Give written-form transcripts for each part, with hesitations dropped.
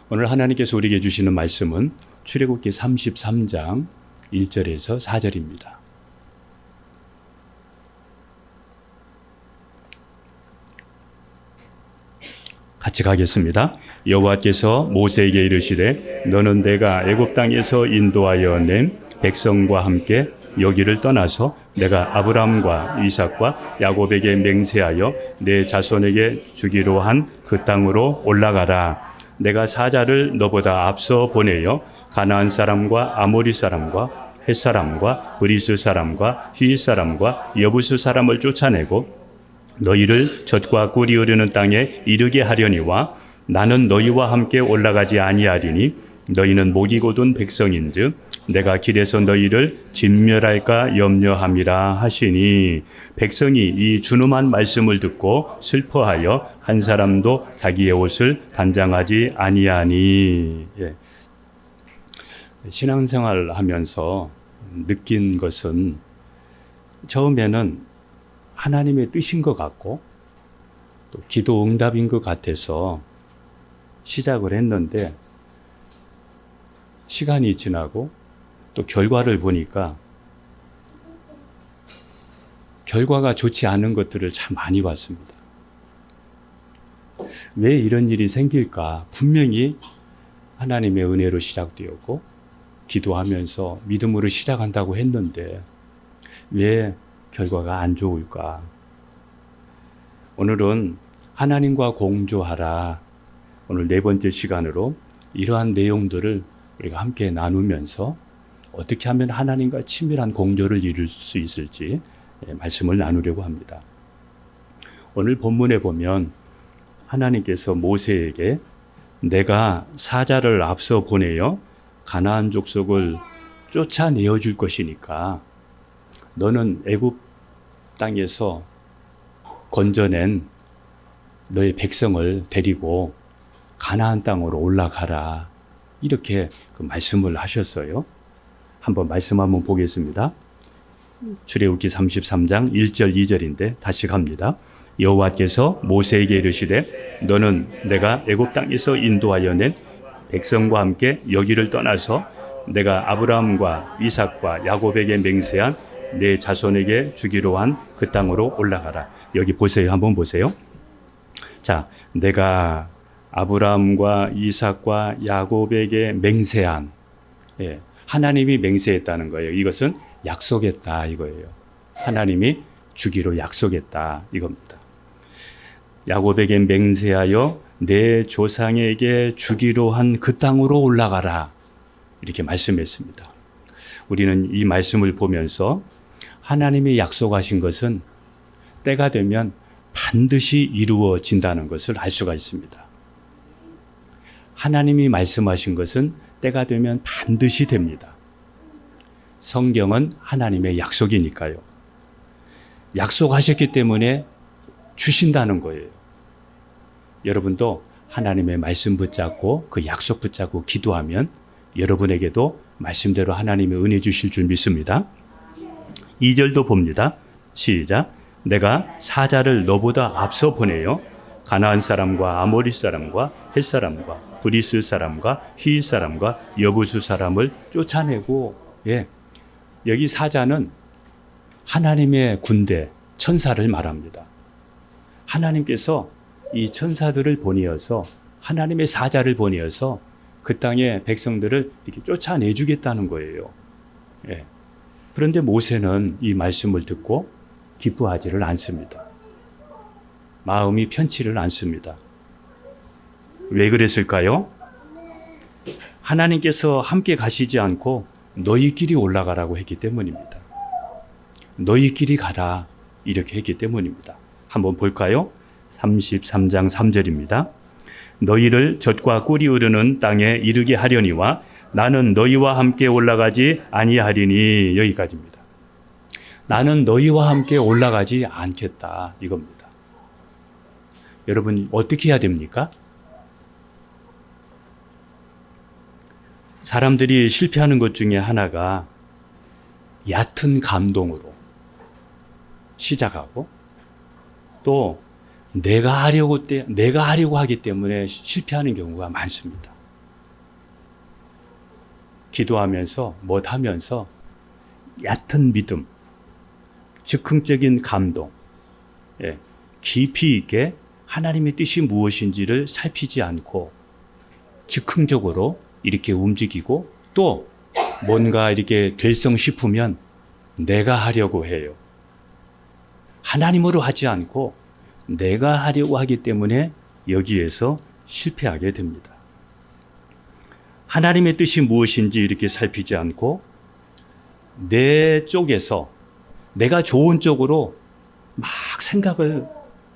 오늘 하나님께서 우리에게 주시는 말씀은 출애굽기 33장 1절에서 4절입니다. 같이 가겠습니다. 여호와께서 모세에게 이르시되 너는 내가 애굽 땅에서 인도하여 낸 백성과 함께 여기를 떠나서 내가 아브라함과 이삭과 야곱에게 맹세하여 내 자손에게 주기로 한 그 땅으로 올라가라. 내가 사자를 너보다 앞서 보내어 가나안 사람과 아모리 사람과 헷 사람과 브리스 사람과 히윗 사람과 여부스 사람을 쫓아내고 너희를 젖과 꿀이 흐르는 땅에 이르게 하려니와 나는 너희와 함께 올라가지 아니하리니 너희는 목이 곧은 백성인즉 내가 길에서 너희를 진멸할까 염려함이라 하시니 백성이 이 준엄한 말씀을 듣고 슬퍼하여 한 사람도 자기의 옷을 단장하지 아니하니. 신앙생활 하면서 느낀 것은 처음에는 하나님의 뜻인 것 같고 또 기도 응답인 것 같아서 시작을 했는데 시간이 지나고 또 결과를 보니까 결과가 좋지 않은 것들을 참 많이 봤습니다. 왜 이런 일이 생길까? 분명히 하나님의 은혜로 시작되었고 기도하면서 믿음으로 시작한다고 했는데 왜 결과가 안 좋을까? 오늘은 하나님과 공조하라. 오늘 네 번째 시간으로 이러한 내용들을 우리가 함께 나누면서 어떻게 하면 하나님과 친밀한 공조를 이룰 수 있을지 말씀을 나누려고 합니다. 오늘 본문에 보면 하나님께서 모세에게 내가 사자를 앞서 보내어 가나안 족속을 쫓아내어 줄 것이니까 너는 애굽 땅에서 건져낸 너의 백성을 데리고 가나안 땅으로 올라가라. 이렇게 그 말씀을 하셨어요. 한번 말씀 한번 보겠습니다. 출애굽기 33장 1절 2절인데 다시 갑니다. 여호와께서 모세에게 이르시되 너는 내가 애굽 땅에서 인도하여 낸 백성과 함께 여기를 떠나서 내가 아브라함과 이삭과 야곱에게 맹세한 내 자손에게 주기로 한 그 땅으로 올라가라. 여기 보세요. 한번 보세요. 자, 내가 아브라함과 이삭과 야곱에게 맹세한, 하나님이 맹세했다는 거예요. 이것은 약속했다 이거예요. 하나님이 주기로 약속했다 이겁니다. 야곱에게 맹세하여 내 조상에게 주기로 한 그 땅으로 올라가라. 이렇게 말씀했습니다. 우리는 이 말씀을 보면서 하나님이 약속하신 것은 때가 되면 반드시 이루어진다는 것을 알 수가 있습니다. 하나님이 말씀하신 것은 때가 되면 반드시 됩니다. 성경은 하나님의 약속이니까요. 약속하셨기 때문에 주신다는 거예요. 여러분도 하나님의 말씀 붙잡고 그 약속 붙잡고 기도하면 여러분에게도 말씀대로 하나님의 은혜 주실 줄 믿습니다. 2절도 봅니다. 시작. 내가 사자를 너보다 앞서 보내요. 가나안 사람과 아모리 사람과 헷 사람과 브리스 사람과 히윗 사람과 여부수 사람을 쫓아내고, 여기 사자는 하나님의 군대, 천사를 말합니다. 하나님께서 이 천사들을 보내어서 하나님의 사자를 보내어서 그 땅의 백성들을 이렇게 쫓아내주겠다는 거예요. 그런데 모세는 이 말씀을 듣고 기뻐하지를 않습니다. 마음이 편치를 않습니다. 왜 그랬을까요? 하나님께서 함께 가시지 않고 너희끼리 올라가라고 했기 때문입니다. 너희끼리 가라 이렇게 했기 때문입니다. 한번 볼까요? 33장 3절입니다. 너희를 젖과 꿀이 흐르는 땅에 이르게 하려니와 나는 너희와 함께 올라가지 아니하리니. 여기까지입니다. 나는 너희와 함께 올라가지 않겠다 이겁니다. 여러분 어떻게 해야 됩니까? 사람들이 실패하는 것 중에 하나가 얕은 감동으로 시작하고 또 내가 하려고 하기 때문에 실패하는 경우가 많습니다. 기도하면서 못하면서 얕은 믿음, 즉흥적인 감동, 깊이 있게 하나님의 뜻이 무엇인지를 살피지 않고 즉흥적으로 이렇게 움직이고 또 뭔가 이렇게 될성 싶으면 내가 하려고 해요. 하나님으로 하지 않고 내가 하려고 하기 때문에 여기에서 실패하게 됩니다. 하나님의 뜻이 무엇인지 이렇게 살피지 않고 내 쪽에서 내가 좋은 쪽으로 막 생각을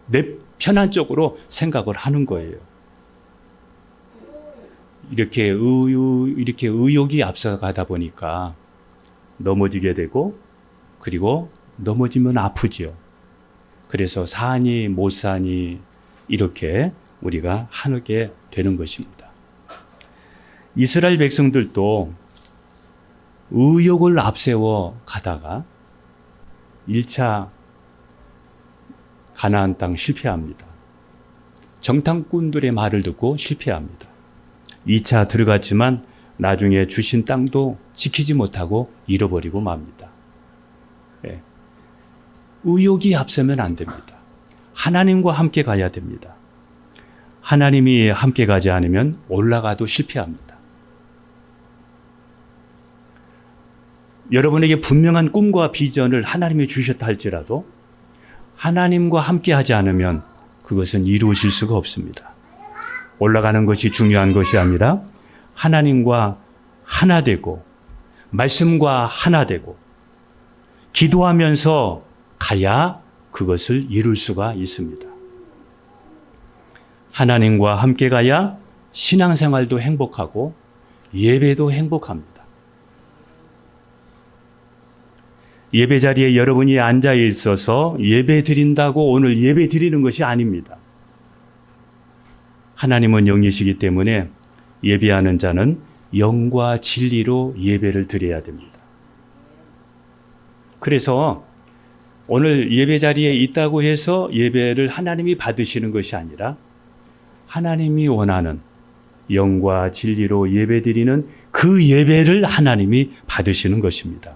내 편한 쪽으로 생각을 하는 거예요. 이렇게 의욕이 앞서가다 보니까 넘어지게 되고 그리고 넘어지면 아프지요. 그래서 사니 못 사니 이렇게 우리가 하게 되는 것입니다. 이스라엘 백성들도 의욕을 앞세워 가다가 1차 가나안 땅 실패합니다. 정탐꾼들의 말을 듣고 실패합니다. 2차 들어갔지만 나중에 주신 땅도 지키지 못하고 잃어버리고 맙니다. 의욕이 앞서면 안 됩니다. 하나님과 함께 가야 됩니다. 하나님이 함께 가지 않으면 올라가도 실패합니다. 여러분에게 분명한 꿈과 비전을 하나님이 주셨다 할지라도 하나님과 함께 하지 않으면 그것은 이루어질 수가 없습니다. 올라가는 것이 중요한 것이 아니라 하나님과 하나 되고 말씀과 하나 되고 기도하면서 가야 그것을 이룰 수가 있습니다. 하나님과 함께 가야 신앙생활도 행복하고 예배도 행복합니다. 예배 자리에 여러분이 앉아 있어서 예배 드린다고 오늘 예배 드리는 것이 아닙니다. 하나님은 영이시기 때문에 예배하는 자는 영과 진리로 예배를 드려야 됩니다. 그래서 오늘 예배 자리에 있다고 해서 예배를 하나님이 받으시는 것이 아니라 하나님이 원하는 영과 진리로 예배 드리는 그 예배를 하나님이 받으시는 것입니다.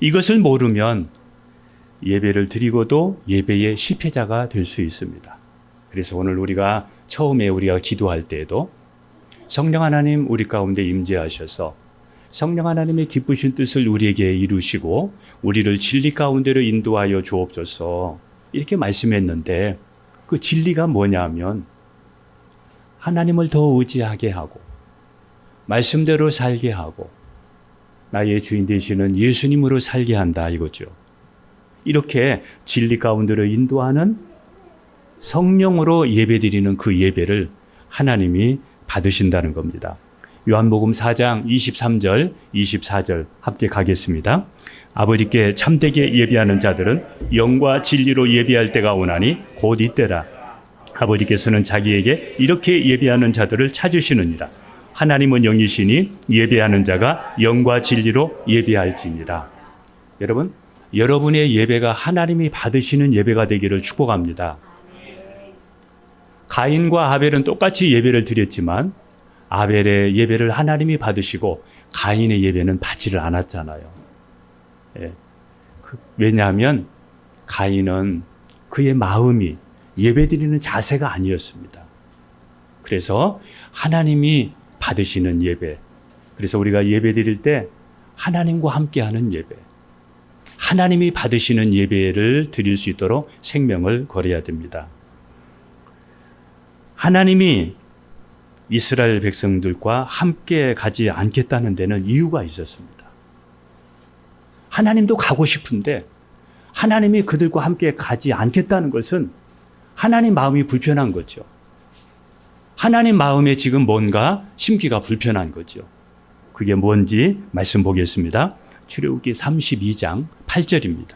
이것을 모르면 예배를 드리고도 예배의 실패자가 될 수 있습니다. 그래서 오늘 우리가 처음에 우리가 기도할 때에도 성령 하나님 우리 가운데 임재하셔서 성령 하나님의 기쁘신 뜻을 우리에게 이루시고 우리를 진리 가운데로 인도하여 주옵소서 이렇게 말씀했는데 그 진리가 뭐냐면 하나님을 더 의지하게 하고 말씀대로 살게 하고 나의 주인 되시는 예수님으로 살게 한다 이거죠. 이렇게 진리 가운데로 인도하는 성령으로 예배드리는 그 예배를 하나님이 받으신다는 겁니다. 요한복음 4장 23절, 24절 함께 가겠습니다. 아버지께 참되게 예배하는 자들은 영과 진리로 예배할 때가 오나니 곧 이때라. 아버지께서는 자기에게 이렇게 예배하는 자들을 찾으시느니라. 하나님은 영이시니 예배하는 자가 영과 진리로 예배할지니라. 여러분, 여러분의 예배가 하나님이 받으시는 예배가 되기를 축복합니다. 가인과 아벨은 똑같이 예배를 드렸지만 아벨의 예배를 하나님이 받으시고 가인의 예배는 받지를 않았잖아요. 왜냐하면 가인은 그의 마음이 예배드리는 자세가 아니었습니다. 그래서 하나님이 받으시는 예배, 그래서 우리가 예배드릴 때 하나님과 함께하는 예배, 하나님이 받으시는 예배를 드릴 수 있도록 생명을 걸어야 됩니다. 하나님이 이스라엘 백성들과 함께 가지 않겠다는 데는 이유가 있었습니다. 하나님도 가고 싶은데 하나님이 그들과 함께 가지 않겠다는 것은 하나님 마음이 불편한 거죠. 하나님 마음에 지금 뭔가 심기가 불편한 거죠. 그게 뭔지 말씀 보겠습니다. 출애굽기 32장 8절입니다.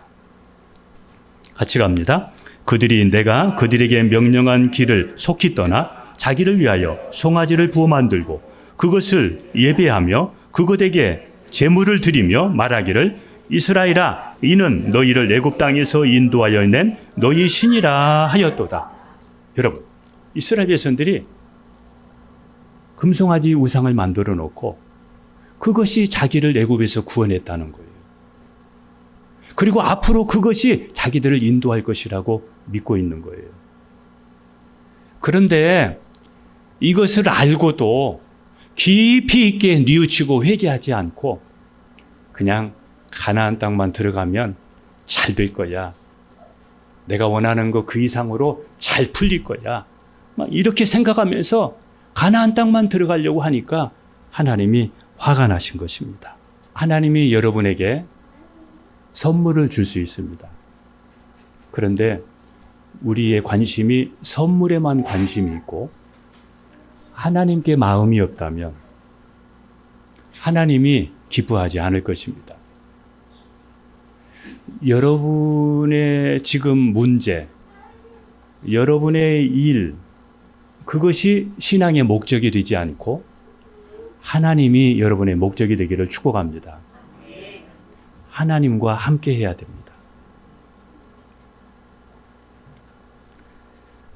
같이 갑니다. 그들이 내가 그들에게 명령한 길을 속히 떠나 자기를 위하여 송아지를 부어 만들고 그것을 예배하며 그것에게 제물을 드리며 말하기를 이스라엘아 이는 너희를 애굽 땅에서 인도하여 낸 너희 신이라 하였도다. 여러분, 이스라엘 백성들이 금송아지 우상을 만들어 놓고 그것이 자기를 애굽에서 구원했다는 거예요. 그리고 앞으로 그것이 자기들을 인도할 것이라고 믿고 있는 거예요. 그런데 이것을 알고도 깊이 있게 뉘우치고 회개하지 않고 그냥 가나안 땅만 들어가면 잘 될 거야. 내가 원하는 거 그 이상으로 잘 풀릴 거야. 막 이렇게 생각하면서 가나안 땅만 들어가려고 하니까 하나님이 화가 나신 것입니다. 하나님이 여러분에게 선물을 줄 수 있습니다. 그런데 우리의 관심이 선물에만 관심이 있고 하나님께 마음이 없다면 하나님이 기뻐하지 않을 것입니다. 여러분의 지금 문제, 여러분의 일, 그것이 신앙의 목적이 되지 않고 하나님이 여러분의 목적이 되기를 축복합니다. 하나님과 함께 해야 됩니다.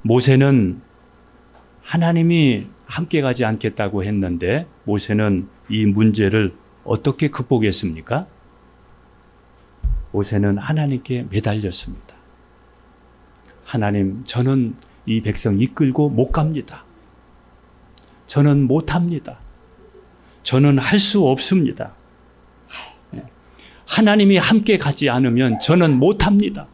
모세는 하나님이 함께 가지 않겠다고 했는데 모세는 이 문제를 어떻게 극복했습니까? 모세는 하나님께 매달렸습니다. 하나님, 저는 이 백성 이끌고 못 갑니다. 저는 못합니다. 저는 할 수 없습니다. 하나님이 함께 가지 않으면 저는 못합니다.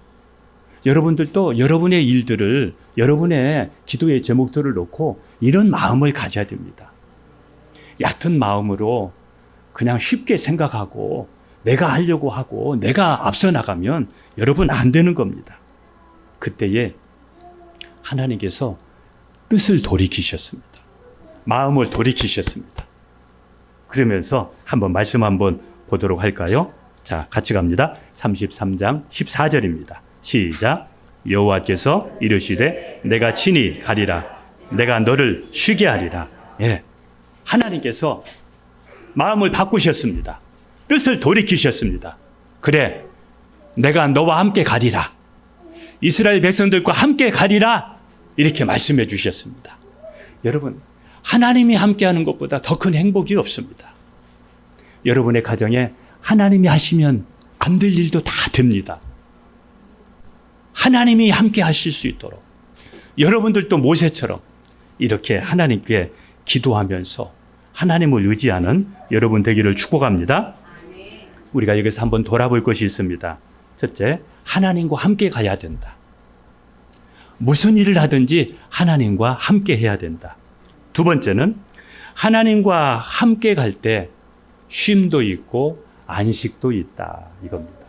여러분들도 여러분의 일들을, 여러분의 기도의 제목들을 놓고 이런 마음을 가져야 됩니다. 얕은 마음으로 그냥 쉽게 생각하고 내가 하려고 하고 내가 앞서 나가면 여러분 안 되는 겁니다. 그때에 하나님께서 뜻을 돌이키셨습니다. 마음을 돌이키셨습니다. 그러면서 한번 말씀 한번 보도록 할까요? 자, 같이 갑니다. 33장 14절입니다. 시작. 여호와께서 이르시되 내가 친히 가리라. 내가 너를 쉬게 하리라. 예. 하나님께서 마음을 바꾸셨습니다. 뜻을 돌이키셨습니다. 그래, 내가 너와 함께 가리라. 이스라엘 백성들과 함께 가리라. 이렇게 말씀해 주셨습니다. 여러분, 하나님이 함께하는 것보다 더 큰 행복이 없습니다. 여러분의 가정에 하나님이 하시면 안 될 일도 다 됩니다. 하나님이 함께 하실 수 있도록 여러분들도 모세처럼 이렇게 하나님께 기도하면서 하나님을 의지하는 여러분 되기를 축복합니다. 우리가 여기서 한번 돌아볼 것이 있습니다. 첫째, 하나님과 함께 가야 된다. 무슨 일을 하든지 하나님과 함께 해야 된다. 두 번째는 하나님과 함께 갈 때 쉼도 있고 안식도 있다. 이겁니다.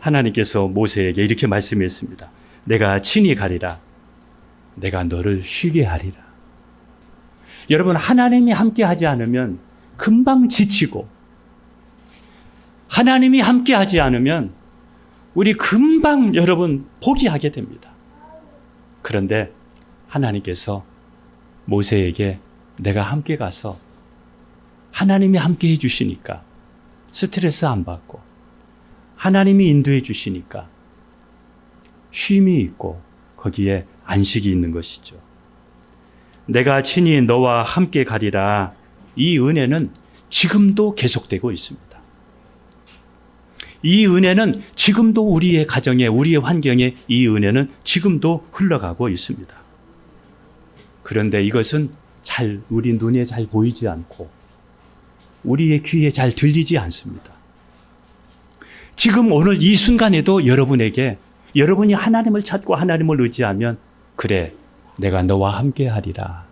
하나님께서 모세에게 이렇게 말씀했습니다. 내가 친히 가리라. 내가 너를 쉬게 하리라. 여러분, 하나님이 함께 하지 않으면 금방 지치고 하나님이 함께 하지 않으면 우리 금방 여러분 포기하게 됩니다. 그런데 하나님께서 모세에게 내가 함께 가서 하나님이 함께 해주시니까 스트레스 안 받고 하나님이 인도해 주시니까 쉼이 있고 거기에 안식이 있는 것이죠. 내가 친히 너와 함께 가리라. 이 은혜는 지금도 계속되고 있습니다. 이 은혜는 지금도 우리의 가정에, 우리의 환경에 이 은혜는 지금도 흘러가고 있습니다. 그런데 이것은 우리 눈에 잘 보이지 않고 우리의 귀에 잘 들리지 않습니다. 지금 오늘 이 순간에도 여러분에게 여러분이 하나님을 찾고 하나님을 의지하면 그래, 내가 너와 함께 하리라.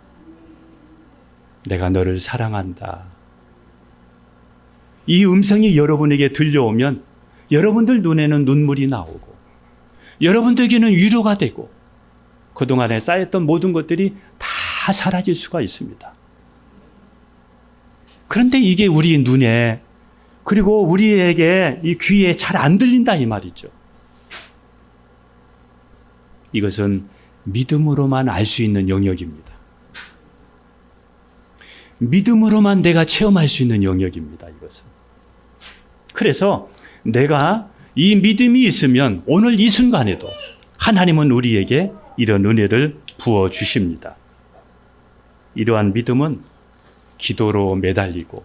내가 너를 사랑한다. 이 음성이 여러분에게 들려오면 여러분들 눈에는 눈물이 나오고 여러분들에게는 위로가 되고 그동안에 쌓였던 모든 것들이 다 사라질 수가 있습니다. 그런데 이게 우리 눈에 그리고 우리에게 이 귀에 잘 안 들린다 이 말이죠. 이것은 믿음으로만 알 수 있는 영역입니다. 믿음으로만 내가 체험할 수 있는 영역입니다. 이것은. 그래서 내가 이 믿음이 있으면 오늘 이 순간에도 하나님은 우리에게 이런 은혜를 부어주십니다. 이러한 믿음은 기도로 매달리고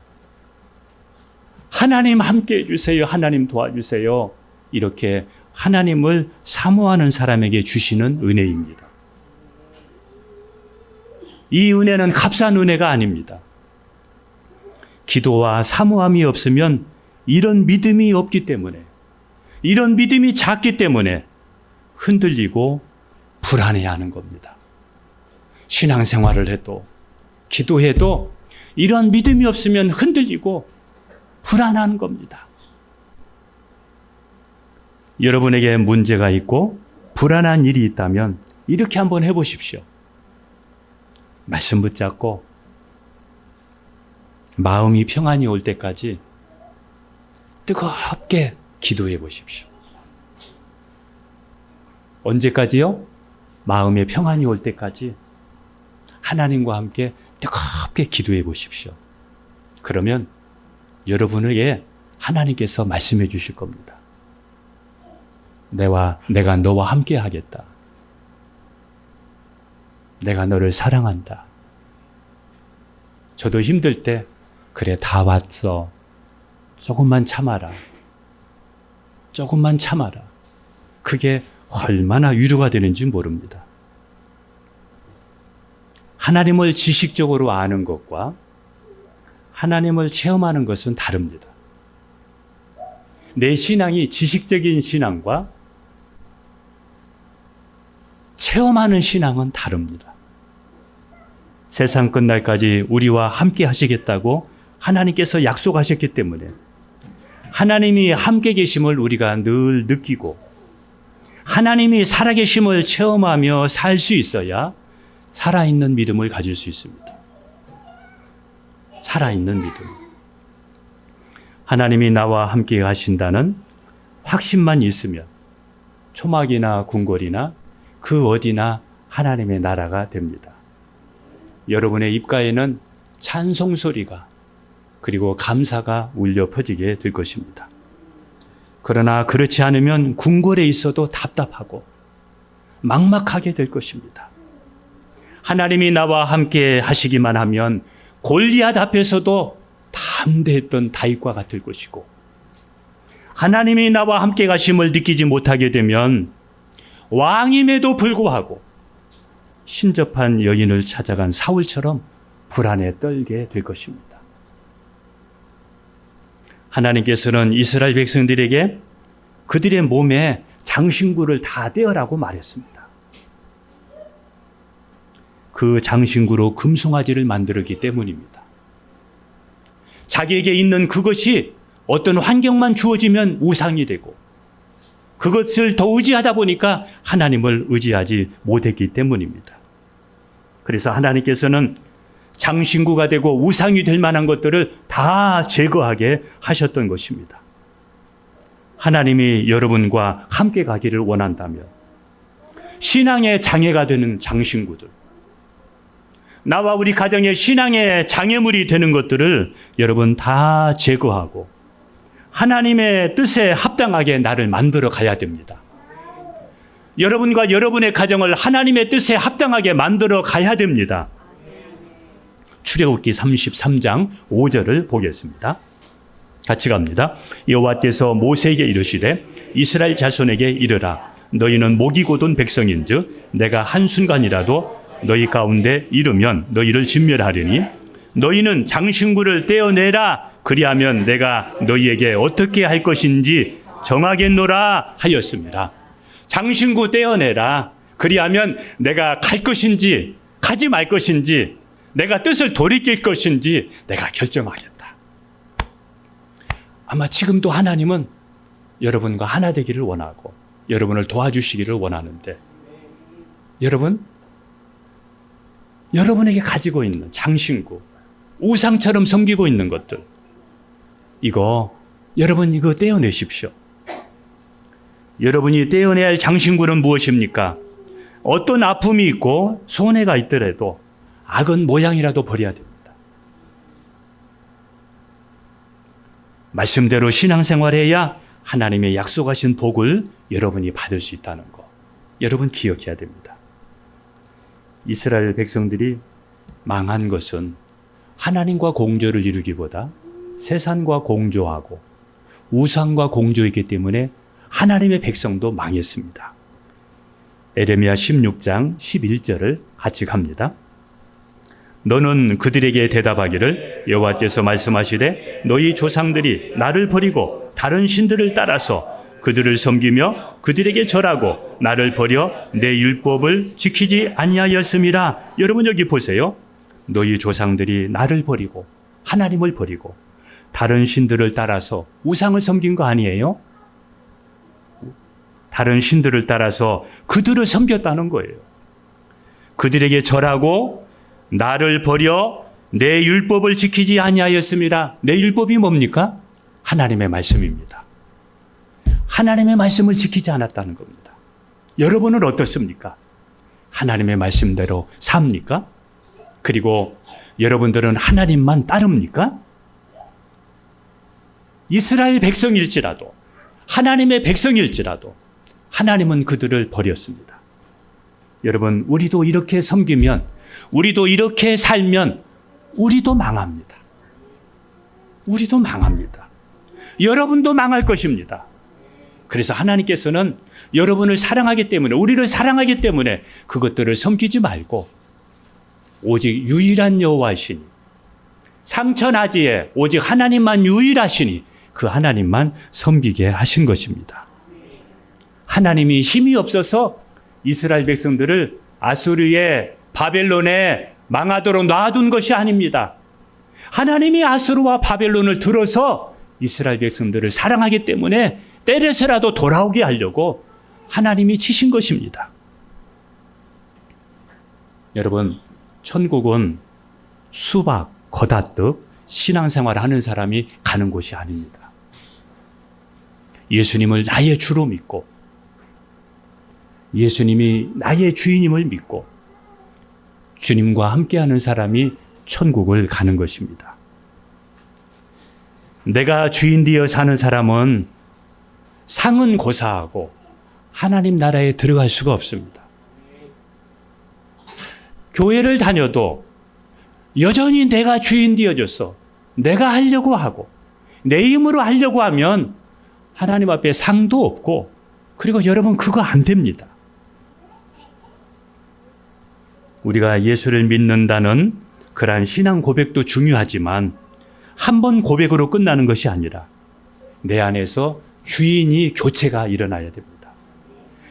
하나님 함께 해주세요. 하나님 도와주세요. 이렇게 하나님을 사모하는 사람에게 주시는 은혜입니다. 이 은혜는 값싼 은혜가 아닙니다. 기도와 사모함이 없으면 이런 믿음이 없기 때문에, 이런 믿음이 작기 때문에 흔들리고 불안해하는 겁니다. 신앙생활을 해도 기도해도 이런 믿음이 없으면 흔들리고 불안한 겁니다. 여러분에게 문제가 있고 불안한 일이 있다면 이렇게 한번 해보십시오. 말씀 붙잡고 마음이 평안이 올 때까지 뜨겁게 기도해 보십시오. 언제까지요? 마음의 평안이 올 때까지 하나님과 함께 뜨겁게 기도해 보십시오. 그러면 여러분에게 하나님께서 말씀해 주실 겁니다. 내가 너와 함께 하겠다. 내가 너를 사랑한다. 저도 힘들 때 그래 다 왔어. 조금만 참아라. 조금만 참아라. 그게 얼마나 위로가 되는지 모릅니다. 하나님을 지식적으로 아는 것과 하나님을 체험하는 것은 다릅니다. 내 신앙이 지식적인 신앙과 체험하는 신앙은 다릅니다. 세상 끝날까지 우리와 함께 하시겠다고 하나님께서 약속하셨기 때문에 하나님이 함께 계심을 우리가 늘 느끼고 하나님이 살아계심을 체험하며 살 수 있어야 살아있는 믿음을 가질 수 있습니다. 살아있는 믿음. 하나님이 나와 함께 하신다는 확신만 있으면 초막이나 궁궐이나 그 어디나 하나님의 나라가 됩니다. 여러분의 입가에는 찬송 소리가 그리고 감사가 울려 퍼지게 될 것입니다. 그러나 그렇지 않으면 궁궐에 있어도 답답하고 막막하게 될 것입니다. 하나님이 나와 함께 하시기만 하면 골리앗 앞에서도 담대했던 다윗과 같을 것이고 하나님이 나와 함께 가심을 느끼지 못하게 되면 왕임에도 불구하고 신접한 여인을 찾아간 사울처럼 불안에 떨게 될 것입니다. 하나님께서는 이스라엘 백성들에게 그들의 몸에 장신구를 다 떼어라고 말했습니다. 그 장신구로 금송아지를 만들었기 때문입니다. 자기에게 있는 그것이 어떤 환경만 주어지면 우상이 되고 그것을 더 의지하다 보니까 하나님을 의지하지 못했기 때문입니다. 그래서 하나님께서는 장신구가 되고 우상이 될 만한 것들을 다 제거하게 하셨던 것입니다. 하나님이 여러분과 함께 가기를 원한다면 신앙의 장애가 되는 장신구들, 나와 우리 가정의 신앙의 장애물이 되는 것들을 여러분 다 제거하고 하나님의 뜻에 합당하게 나를 만들어 가야 됩니다. 여러분과 여러분의 가정을 하나님의 뜻에 합당하게 만들어 가야 됩니다. 출애굽기 33장 5절을 보겠습니다. 같이 갑니다. 여호와께서 모세에게 이르시되 이스라엘 자손에게 이르라. 너희는 목이 곧은 백성인즉 내가 한순간이라도 너희 가운데 이르면 너희를 진멸하리니 너희는 장신구를 떼어내라. 그리하면 내가 너희에게 어떻게 할 것인지 정하겠노라 하였습니다. 장신구 떼어내라. 그리하면 내가 갈 것인지 가지 말 것인지 내가 뜻을 돌이킬 것인지 내가 결정하겠다. 아마 지금도 하나님은 여러분과 하나 되기를 원하고 여러분을 도와주시기를 원하는데 여러분에게 가지고 있는 장신구, 우상처럼 섬기고 있는 것들 여러분 이거 떼어내십시오. 여러분이 떼어내야 할 장신구는 무엇입니까? 어떤 아픔이 있고 손해가 있더라도 악은 모양이라도 버려야 됩니다. 말씀대로 신앙생활해야 하나님의 약속하신 복을 여러분이 받을 수 있다는 거 여러분 기억해야 됩니다. 이스라엘 백성들이 망한 것은 하나님과 공조를 이루기보다 세상과 공조하고 우상과 공조했기 때문에 하나님의 백성도 망했습니다. 에레미야 16장 11절을 같이 갑니다. 너는 그들에게 대답하기를 여호와께서 말씀하시되 너희 조상들이 나를 버리고 다른 신들을 따라서 그들을 섬기며 그들에게 절하고 나를 버려 내 율법을 지키지 아니하였음이라. 여러분 여기 보세요. 너희 조상들이 나를 버리고 하나님을 버리고 다른 신들을 따라서 우상을 섬긴 거 아니에요? 다른 신들을 따라서 그들을 섬겼다는 거예요. 그들에게 절하고 나를 버려 내 율법을 지키지 아니하였습니다. 내 율법이 뭡니까? 하나님의 말씀입니다. 하나님의 말씀을 지키지 않았다는 겁니다. 여러분은 어떻습니까? 하나님의 말씀대로 삽니까? 그리고 여러분들은 하나님만 따릅니까? 이스라엘 백성일지라도 하나님의 백성일지라도 하나님은 그들을 버렸습니다. 여러분, 우리도 이렇게 섬기면, 우리도 이렇게 살면 우리도 망합니다. 우리도 망합니다. 여러분도 망할 것입니다. 그래서 하나님께서는 여러분을 사랑하기 때문에, 우리를 사랑하기 때문에 그것들을 섬기지 말고 오직 유일한 여호와시니, 상천하지에 오직 하나님만 유일하시니 그 하나님만 섬기게 하신 것입니다. 하나님이 힘이 없어서 이스라엘 백성들을 아수르의 바벨론에 망하도록 놔둔 것이 아닙니다. 하나님이 아수르와 바벨론을 들어서 이스라엘 백성들을 사랑하기 때문에 때려서라도 돌아오게 하려고 하나님이 치신 것입니다. 여러분, 천국은 수박, 거다뜻 신앙생활을 하는 사람이 가는 곳이 아닙니다. 예수님을 나의 주로 믿고 예수님이 나의 주인임을 믿고 주님과 함께하는 사람이 천국을 가는 것입니다. 내가 주인 되어 사는 사람은 상은 고사하고 하나님 나라에 들어갈 수가 없습니다. 교회를 다녀도 여전히 내가 주인 되어줘서 내가 하려고 하고 내 힘으로 하려고 하면 하나님 앞에 상도 없고, 그리고 여러분 그거 안 됩니다. 우리가 예수를 믿는다는 그러한 신앙 고백도 중요하지만 한 번 고백으로 끝나는 것이 아니라 내 안에서 주인이 교체가 일어나야 됩니다.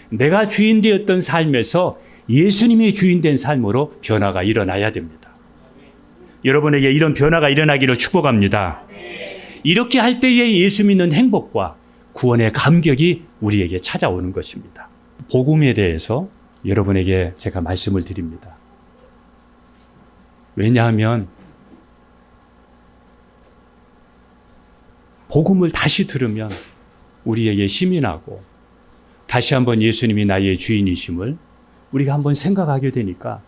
내가 주인 되었던 삶에서 예수님이 주인 된 삶으로 변화가 일어나야 됩니다. 여러분에게 이런 변화가 일어나기를 축복합니다. 이렇게 할 때에 예수 믿는 행복과 구원의 감격이 우리에게 찾아오는 것입니다. 복음에 대해서 여러분에게 제가 말씀을 드립니다. 왜냐하면 복음을 다시 들으면 우리에게 힘이 나고 다시 한번 예수님이 나의 주인이심을 우리가 한번 생각하게 되니까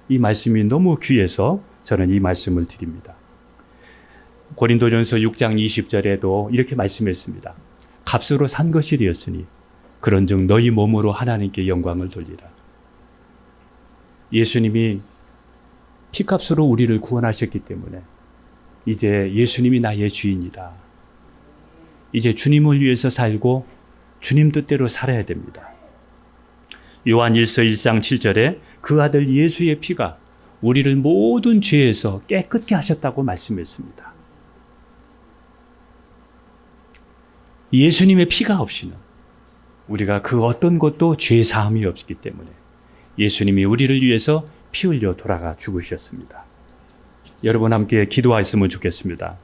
이 말씀이 너무 귀해서 저는 이 말씀을 드립니다. 고린도전서 6장 20절에도 이렇게 말씀했습니다. 값으로 산 것이 되었으니 그런즉 너희 몸으로 하나님께 영광을 돌리라. 예수님이 피값으로 우리를 구원하셨기 때문에 이제 예수님이 나의 주인이다. 이제 주님을 위해서 살고 주님 뜻대로 살아야 됩니다. 요한 1서 1장 7절에 그 아들 예수의 피가 우리를 모든 죄에서 깨끗게 하셨다고 말씀했습니다. 예수님의 피가 없이는 우리가 그 어떤 것도 죄 사함이 없기 때문에 예수님이 우리를 위해서 피 흘려 돌아가 죽으셨습니다. 여러분 함께 기도하셨으면 좋겠습니다.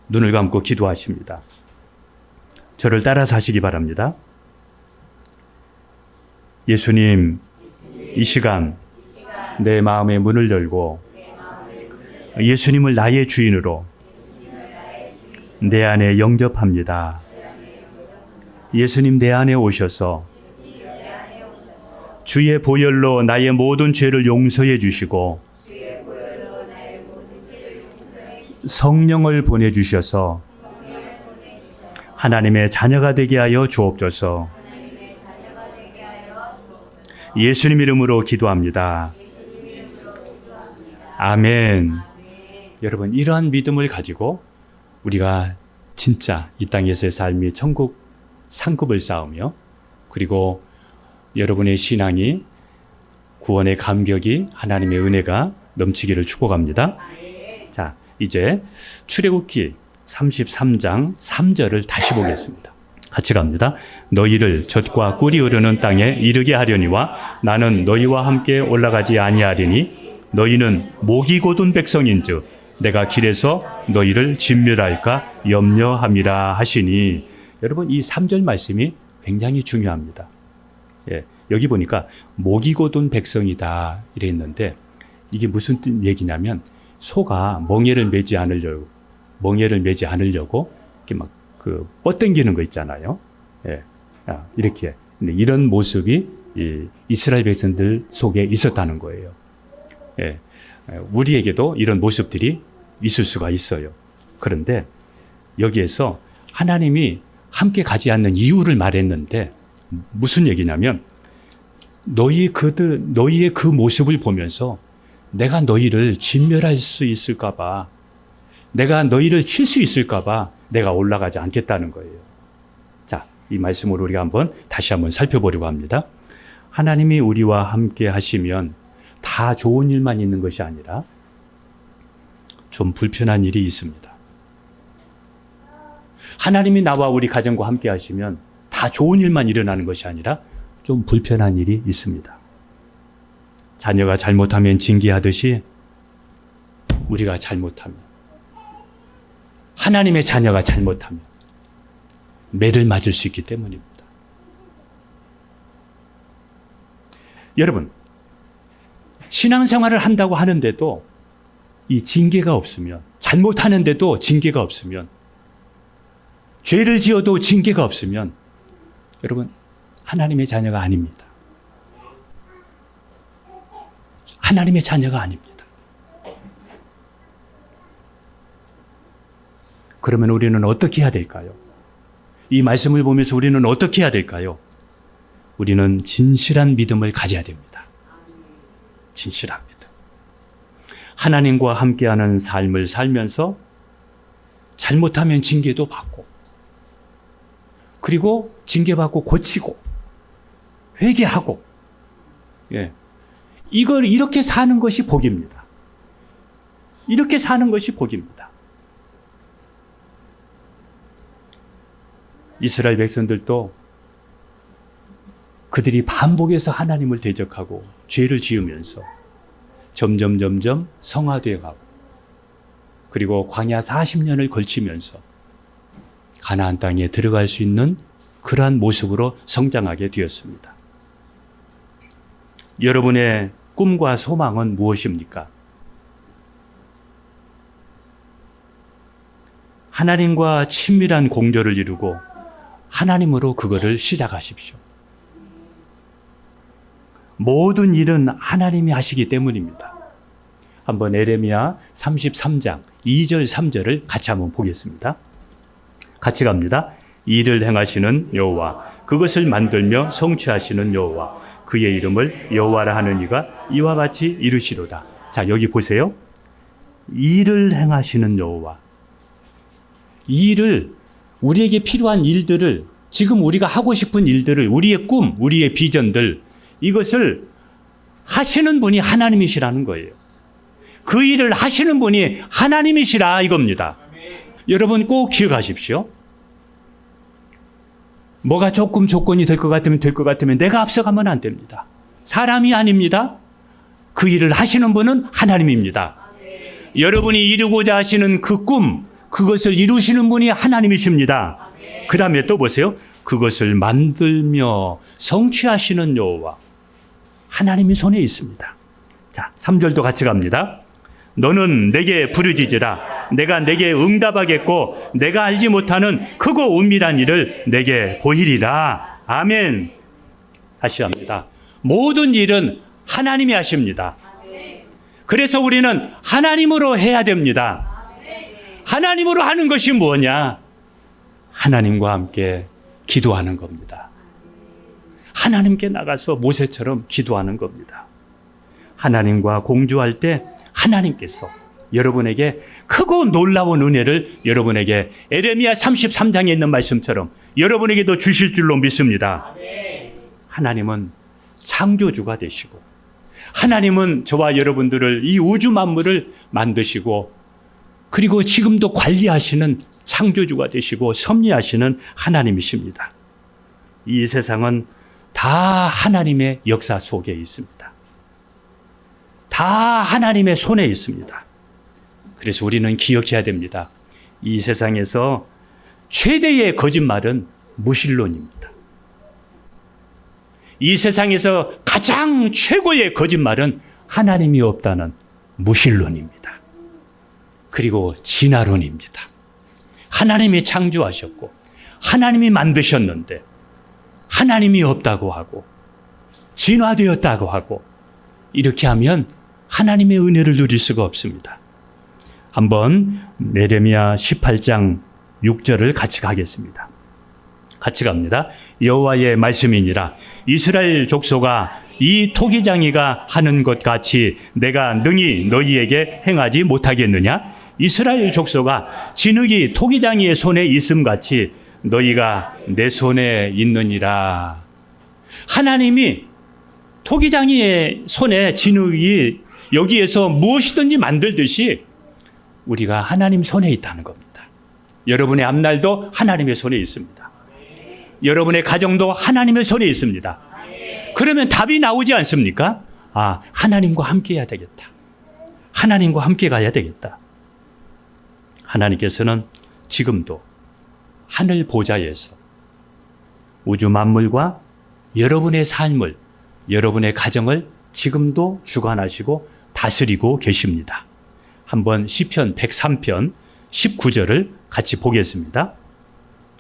눈을 감고 기도하십니다. 저를 따라서 하시기 바랍니다. 예수님, 이 시간 내 마음의 문을 열고 예수님을 나의 주인으로 내 안에 영접합니다. 예수님 내 안에 오셔서 주의 보혈로 나의 모든 죄를 용서해 주시고 성령을 보내주셔서 하나님의 자녀가 되게 하여 주옵소서. 예수님 이름으로 기도합니다. 아멘. 여러분, 이러한 믿음을 가지고 우리가 진짜 이 땅에서의 삶이 천국 상급을 쌓으며, 그리고 여러분의 신앙이, 구원의 감격이, 하나님의 은혜가 넘치기를 축복합니다. 자, 이제 출애굽기 33장 3절을 다시 보겠습니다. 같이 갑니다. 너희를 젖과 꿀이 흐르는 땅에 이르게 하려니와 나는 너희와 함께 올라가지 아니하리니 너희는 목이 곧은 백성인즉 내가 길에서 너희를 진멸할까 염려함이라 하시니. 여러분, 이 3절 말씀이 굉장히 중요합니다. 예, 여기 보니까 목이 곧은 백성이다 이랬는데, 이게 무슨 얘기냐면 소가 멍에를 매지 않으려고 이렇게 막 뻗당기는 거 있잖아요. 예, 이렇게 이런 모습이 이스라엘 백성들 속에 있었다는 거예요. 예, 우리에게도 이런 모습들이 있을 수가 있어요. 그런데 여기에서 하나님이 함께 가지 않는 이유를 말했는데 무슨 얘기냐면, 너희의 그 모습을 보면서 내가 너희를 진멸할 수 있을까 봐, 내가 너희를 칠 수 있을까 봐 내가 올라가지 않겠다는 거예요. 자, 이 말씀으로 우리가 다시 한번 살펴보려고 합니다. 하나님이 우리와 함께 하시면 다 좋은 일만 있는 것이 아니라 좀 불편한 일이 있습니다. 하나님이 나와 우리 가정과 함께 하시면 다 좋은 일만 일어나는 것이 아니라 좀 불편한 일이 있습니다. 자녀가 잘못하면 징계하듯이 우리가 잘못하면, 하나님의 자녀가 잘못하면 매를 맞을 수 있기 때문입니다. 여러분, 신앙생활을 한다고 하는데도 이 징계가 없으면, 잘못하는데도 징계가 없으면, 죄를 지어도 징계가 없으면 여러분, 하나님의 자녀가 아닙니다. 하나님의 자녀가 아닙니다. 그러면 우리는 어떻게 해야 될까요? 이 말씀을 보면서 우리는 어떻게 해야 될까요? 우리는 진실한 믿음을 가져야 됩니다. 진실한 믿음. 하나님과 함께하는 삶을 살면서 잘못하면 징계도 받고, 그리고 징계받고 고치고 회개하고, 예, 이걸 이렇게 사는 것이 복입니다. 이렇게 사는 것이 복입니다. 이스라엘 백성들도 그들이 반복해서 하나님을 대적하고 죄를 지으면서 점점 성화되어 가고, 그리고 광야 40년을 걸치면서 가나안 땅에 들어갈 수 있는 그러한 모습으로 성장하게 되었습니다. 여러분의 꿈과 소망은 무엇입니까? 하나님과 친밀한 공조를 이루고 하나님으로 그거를 시작하십시오. 모든 일은 하나님이 하시기 때문입니다. 한번 에레미야 33장 2절 3절을 같이 한번 보겠습니다. 같이 갑니다. 일을 행하시는 여호와, 그것을 만들며 성취하시는 여호와, 그의 이름을 여호와라 하는 이가 이와 같이 이르시로다. 자, 여기 보세요. 일을 행하시는 여호와. 일을, 우리에게 필요한 일들을, 지금 우리가 하고 싶은 일들을, 우리의 꿈, 우리의 비전들, 이것을 하시는 분이 하나님이시라는 거예요. 그 일을 하시는 분이 하나님이시라 이겁니다. 여러분 꼭 기억하십시오. 뭐가 조금 조건이 될 것 같으면 내가 앞서가면 안 됩니다. 사람이 아닙니다. 그 일을 하시는 분은 하나님입니다. 여러분이 이루고자 하시는 그 꿈, 그것을 이루시는 분이 하나님이십니다. 그 다음에 또 보세요. 그것을 만들며 성취하시는 여호와, 하나님이 손에 있습니다. 자, 3절도 같이 갑니다. 너는 내게 부르짖으라. 내가 내게 응답하겠고 내가 알지 못하는 크고 은밀한 일을 내게 보이리라. 아멘. 다시 합니다. 모든 일은 하나님이 하십니다. 그래서 우리는 하나님으로 해야 됩니다. 하나님으로 하는 것이 뭐냐? 하나님과 함께 기도하는 겁니다. 하나님께 나가서 모세처럼 기도하는 겁니다. 하나님과 공조할 때 하나님께서 여러분에게 크고 놀라운 은혜를 여러분에게 에레미야 33장에 있는 말씀처럼 여러분에게도 주실 줄로 믿습니다. 하나님은 창조주가 되시고 하나님은 저와 여러분들을 이 우주 만물을 만드시고 그리고 지금도 관리하시는 창조주가 되시고 섭리하시는 하나님이십니다. 이 세상은 다 하나님의 역사 속에 있습니다. 다 하나님의 손에 있습니다. 그래서 우리는 기억해야 됩니다. 이 세상에서 최대의 거짓말은 무신론입니다. 이 세상에서 가장 최고의 거짓말은 하나님이 없다는 무신론입니다. 그리고 진화론입니다. 하나님이 창조하셨고 하나님이 만드셨는데 하나님이 없다고 하고 진화되었다고 하고 이렇게 하면 하나님의 은혜를 누릴 수가 없습니다. 한번 에레미야 18장 6절을 같이 가겠습니다. 같이 갑니다. 여호와의 말씀이니라. 이스라엘 족속아, 이 토기장이가 하는 것 같이 내가 능히 너희에게 행하지 못하겠느냐? 이스라엘 족속아, 진흙이 토기장이의 손에 있음 같이 너희가 내 손에 있느니라. 하나님이 토기장이의 손에 진흙이 여기에서 무엇이든지 만들듯이 우리가 하나님 손에 있다는 겁니다. 여러분의 앞날도 하나님의 손에 있습니다. 여러분의 가정도 하나님의 손에 있습니다. 그러면 답이 나오지 않습니까? 아, 하나님과 함께 해야 되겠다. 하나님과 함께 가야 되겠다. 하나님께서는 지금도 하늘 보좌에서 우주 만물과 여러분의 삶을, 여러분의 가정을 지금도 주관하시고 다스리고 계십니다. 한번 시편 103편 19절을 같이 보겠습니다.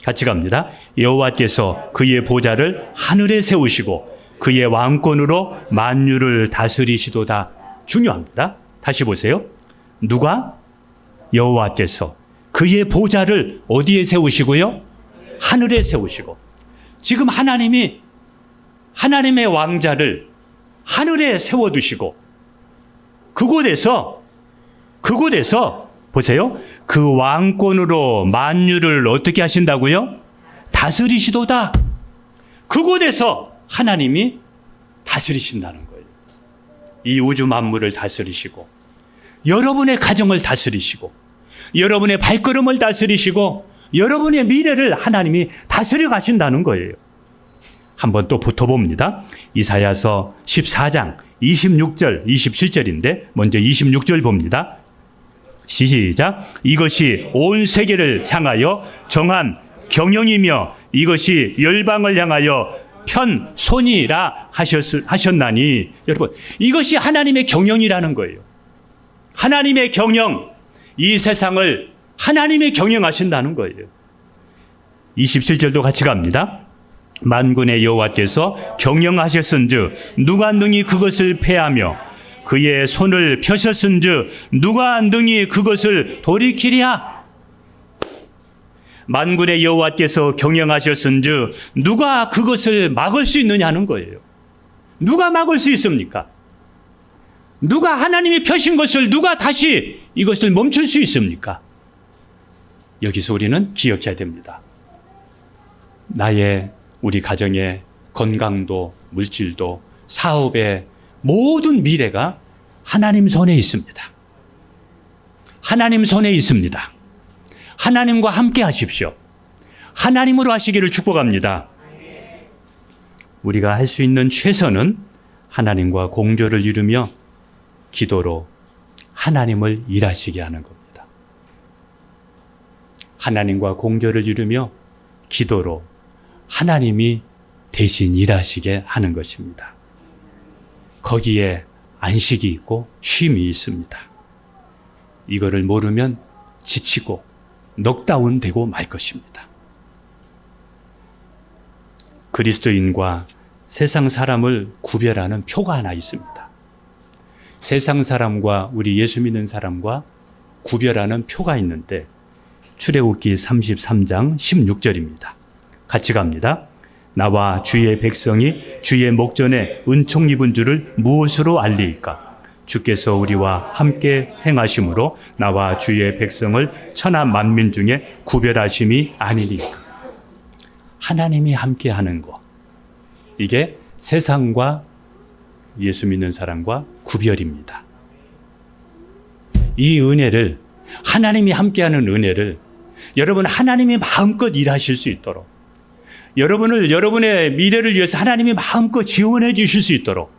같이 갑니다. 여호와께서 그의 보좌를 하늘에 세우시고 그의 왕권으로 만유를 다스리시도다. 중요합니다. 다시 보세요. 누가? 여호와께서 그의 보좌를 어디에 세우시고요? 하늘에 세우시고. 지금 하나님이 하나님의 왕자를 하늘에 세워두시고 그곳에서 보세요. 그 왕권으로 만유를 어떻게 하신다고요? 다스리시도다. 그곳에서 하나님이 다스리신다는 거예요. 이 우주 만물을 다스리시고 여러분의 가정을 다스리시고 여러분의 발걸음을 다스리시고 여러분의 미래를 하나님이 다스려 가신다는 거예요. 한번 또 붙어봅니다. 이사야서 14장 26절 27절인데 먼저 26절 봅니다. 시작. 이것이 온 세계를 향하여 정한 경영이며 이것이 열방을 향하여 편손이라 하셨나니. 여러분, 이것이 하나님의 경영이라는 거예요. 하나님의 경영, 이 세상을 하나님의 경영하신다는 거예요. 27절도 같이 갑니다. 만군의 여호와께서 경영하셨은즉 누가 능히 그것을 패하며 그의 손을 펴셨은즉 누가 능히 그것을 돌이키랴? 만군의 여호와께서 경영하셨은즉 누가 그것을 막을 수 있느냐는 거예요. 누가 막을 수 있습니까? 누가 하나님이 펴신 것을 누가 다시 이것을 멈출 수 있습니까? 여기서 우리는 기억해야 됩니다. 우리 가정의 건강도 물질도 사업의 모든 미래가 하나님 손에 있습니다. 하나님 손에 있습니다. 하나님과 함께 하십시오. 하나님으로 하시기를 축복합니다. 우리가 할 수 있는 최선은 하나님과 공조를 이루며 기도로 하나님을 일하시게 하는 겁니다. 하나님과 공조를 이루며 기도로 하나님이 대신 일하시게 하는 것입니다. 거기에 안식이 있고 쉼이 있습니다. 이거를 모르면 지치고 넉다운 되고 말 것입니다. 그리스도인과 세상 사람을 구별하는 표가 하나 있습니다. 세상 사람과 우리 예수 믿는 사람과 구별하는 표가 있는데 출애굽기 33장 16절입니다. 같이 갑니다. 나와 주의 백성이 주의 목전에 은총 입은 줄을 무엇으로 알리이까? 주께서 우리와 함께 행하심으로 나와 주의 백성을 천하 만민 중에 구별하심이 아니니까. 하나님이 함께 하는 것, 이게 세상과 예수 믿는 사람과 구별입니다. 이 은혜를, 하나님이 함께하는 은혜를 여러분 하나님이 마음껏 일하실 수 있도록, 여러분의 미래를 위해서 하나님이 마음껏 지원해 주실 수 있도록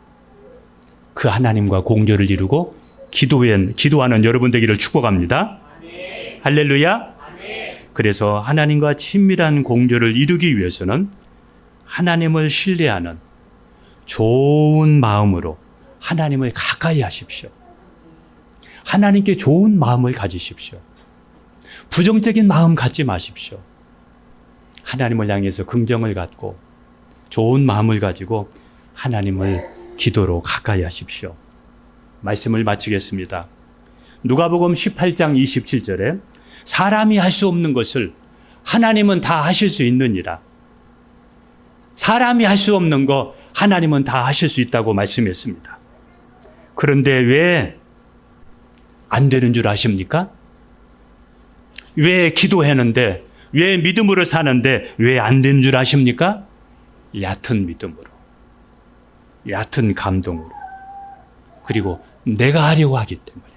그 하나님과 공조를 이루고 기도하는 여러분 되기를 축복합니다. 아멘. 할렐루야. 아멘. 그래서 하나님과 친밀한 공조를 이루기 위해서는 하나님을 신뢰하는 좋은 마음으로 하나님을 가까이 하십시오. 하나님께 좋은 마음을 가지십시오. 부정적인 마음 갖지 마십시오. 하나님을 향해서 긍정을 갖고 좋은 마음을 가지고 하나님을 기도로 가까이 하십시오. 말씀을 마치겠습니다. 누가복음 18장 27절에 사람이 할 수 없는 것을 하나님은 다 하실 수 있느니라. 사람이 할 수 없는 거 하나님은 다 하실 수 있다고 말씀했습니다. 그런데 왜 안 되는 줄 아십니까? 왜 기도했는데, 왜 믿음으로 사는데 왜 안 되는 줄 아십니까? 얕은 믿음으로, 얕은 감동으로, 그리고 내가 하려고 하기 때문에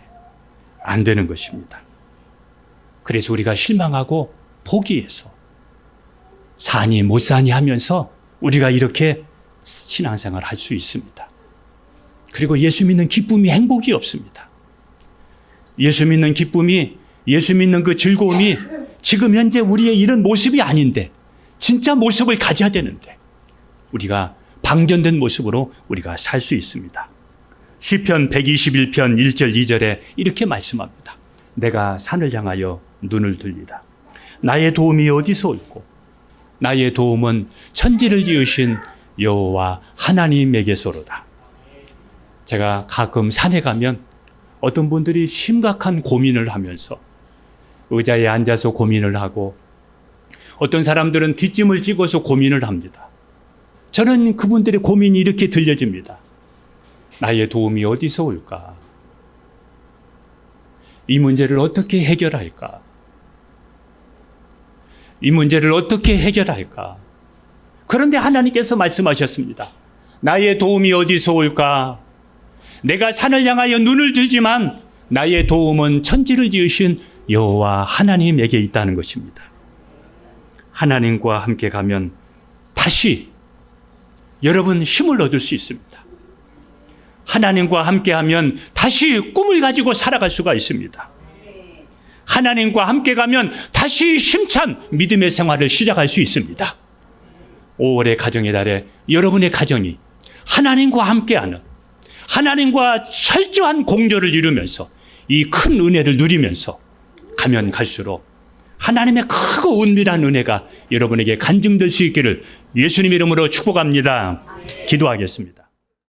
안 되는 것입니다. 그래서 우리가 실망하고 포기해서 사니 못 사니 하면서 우리가 이렇게 신앙생활을 할 수 있습니다. 그리고 예수 믿는 기쁨이 행복이 없습니다. 예수 믿는 기쁨이, 예수 믿는 그 즐거움이 지금 현재 우리의 이런 모습이 아닌데 진짜 모습을 가져야 되는데 우리가 방전된 모습으로 우리가 살 수 있습니다. 시편 121편 1절 2절에 이렇게 말씀합니다. 내가 산을 향하여 눈을 들리라. 나의 도움이 어디서 올고 나의 도움은 천지를 지으신 여호와 하나님에게서로다. 제가 가끔 산에 가면 어떤 분들이 심각한 고민을 하면서 의자에 앉아서 고민을 하고 어떤 사람들은 뒷짐을 지고서 고민을 합니다. 저는 그분들의 고민이 이렇게 들려집니다. 나의 도움이 어디서 올까? 이 문제를 어떻게 해결할까? 이 문제를 어떻게 해결할까? 그런데 하나님께서 말씀하셨습니다. 나의 도움이 어디서 올까? 내가 산을 향하여 눈을 들지만 나의 도움은 천지를 지으신 여호와 하나님에게 있다는 것입니다. 하나님과 함께 가면 다시 여러분 힘을 얻을 수 있습니다. 하나님과 함께하면 다시 꿈을 가지고 살아갈 수가 있습니다. 하나님과 함께 가면 다시 힘찬 믿음의 생활을 시작할 수 있습니다. 5월의 가정의 달에 여러분의 가정이 하나님과 함께하는, 하나님과 철저한 공조를 이루면서 이 큰 은혜를 누리면서 가면 갈수록 하나님의 크고 은밀한 은혜가 여러분에게 간증될 수 있기를 예수님 이름으로 축복합니다. 기도하겠습니다.